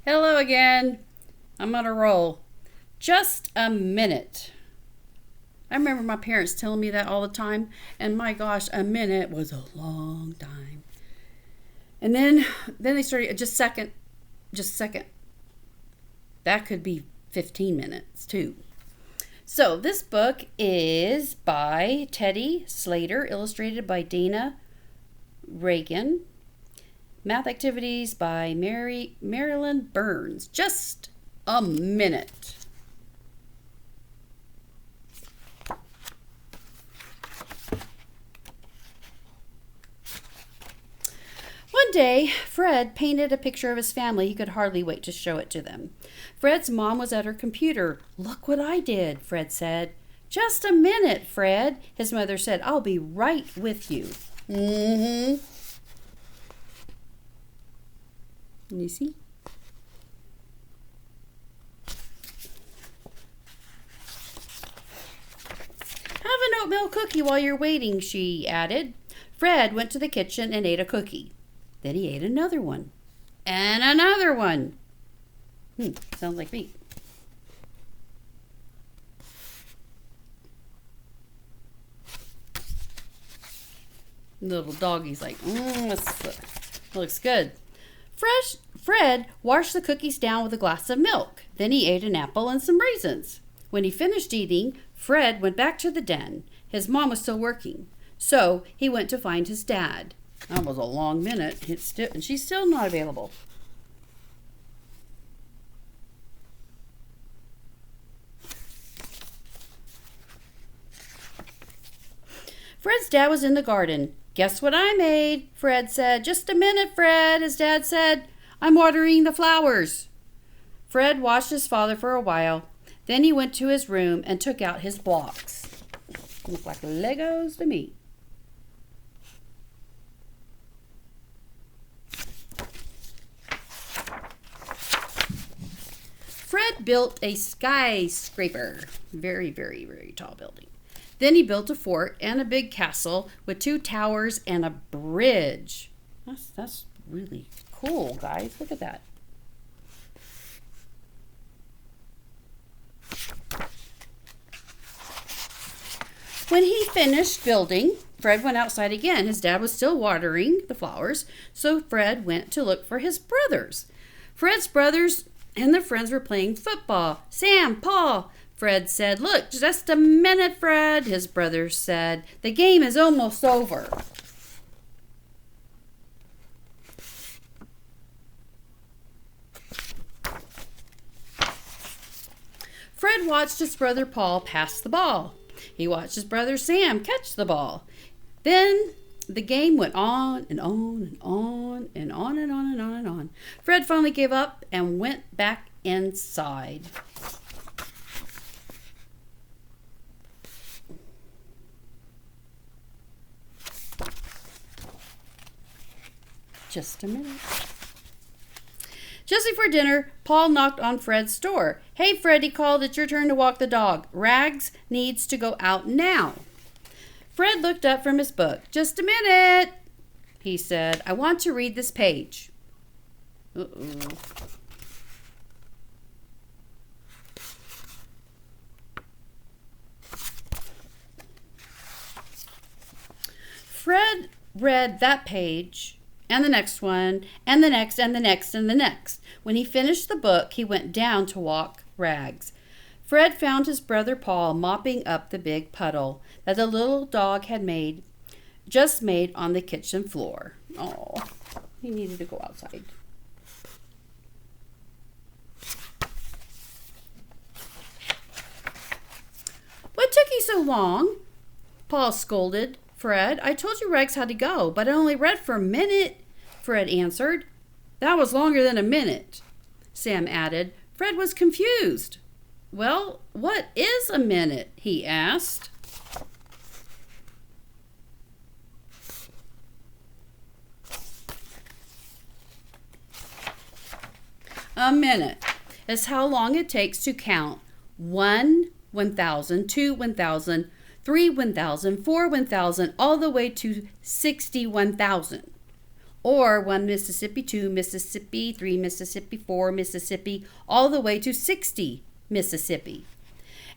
Hello again. I'm on a roll. Just a minute. I remember my parents telling me that all the time, and my gosh, a minute was a long time. And then they started just a second. That could be 15 minutes too. So this book is by Teddy Slater, illustrated by Dana Regan. Math activities by Marilyn Burns. Just a minute. One day, Fred painted a picture of his family. He could hardly wait to show it to them. Fred's mom was at her computer. "Look what I did," Fred said. "Just a minute, Fred," his mother said. "I'll be right with you." Mm-hmm. You see? "Have an oatmeal cookie while you're waiting," she added. Fred went to the kitchen and ate a cookie. Then he ate another one. And another one. Sounds like me. The little doggy's like, this looks good. Fred washed the cookies down with a glass of milk. Then he ate an apple and some raisins. When he finished eating, Fred went back to the den. His mom was still working, so he went to find his dad. That was a long minute, and she's still not available. Fred's dad was in the garden. "Guess what I made?" Fred said. "Just a minute, Fred," his dad said. "I'm watering the flowers." Fred watched his father for a while. Then he went to his room and took out his blocks. Look like Legos to me. Fred built a skyscraper. Very, very, very tall building. Then he built a fort and a big castle with 2 towers and a bridge. That's really cool, guys. Look at that. When he finished building, Fred went outside again. His dad was still watering the flowers, so Fred went to look for his brothers. Fred's brothers and their friends were playing football. "Sam, Paul," Fred said. "Look, just a minute, Fred," his brothers said. "The game is almost over." Fred watched his brother Paul pass the ball. He watched his brother Sam catch the ball. Then the game went on and on and on and on and on and on and on. Fred finally gave up and went back inside. Just a minute. Just before dinner, Paul knocked on Fred's door. "Hey, Fred," he called, "it's your turn to walk the dog. Rags needs to go out now." Fred looked up from his book. "Just a minute," he said. "I want to read this page." Uh-oh. Fred read that page and the next one, and the next, and the next, and the next. When he finished the book, he went down to walk Rags. Fred found his brother Paul mopping up the big puddle that the little dog had just made on the kitchen floor. Oh, he needed to go outside. "What took you so long?" Paul scolded Fred. "I told you Rags had to go, but I only read for a minute," Fred answered. "That was longer than a minute," Sam added. Fred was confused. "Well, what is a minute?" he asked. A minute is how long it takes to count 1, 1,000, 2, 1,000, 3, 1,000, 4, 1,000, all the way to 61,000. or 1 Mississippi, 2 Mississippi, 3 Mississippi, 4 Mississippi, all the way to 60 Mississippi.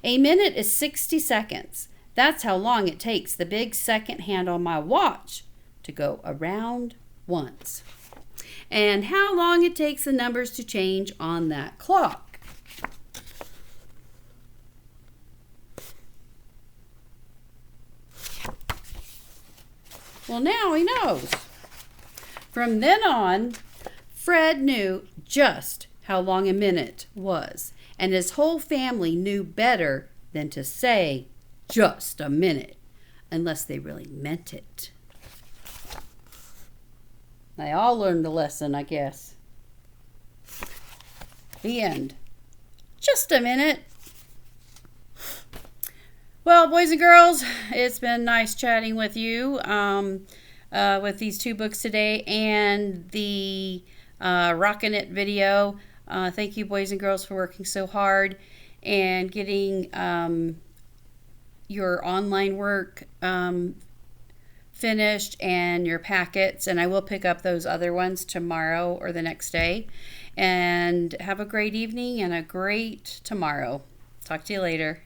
A minute is 60 seconds. That's how long it takes the big second hand on my watch to go around once. And how long it takes the numbers to change on that clock. Well, now he knows. From then on, Fred knew just how long a minute was, and his whole family knew better than to say just a minute, unless they really meant it. They all learned the lesson, I guess. The end. Just a minute. Well, boys and girls, it's been nice chatting with you with these 2 books today and the Rockin' It video. Thank you, boys and girls, for working so hard and getting your online work finished and your packets. And I will pick up those other ones tomorrow or the next day. And have a great evening and a great tomorrow. Talk to you later.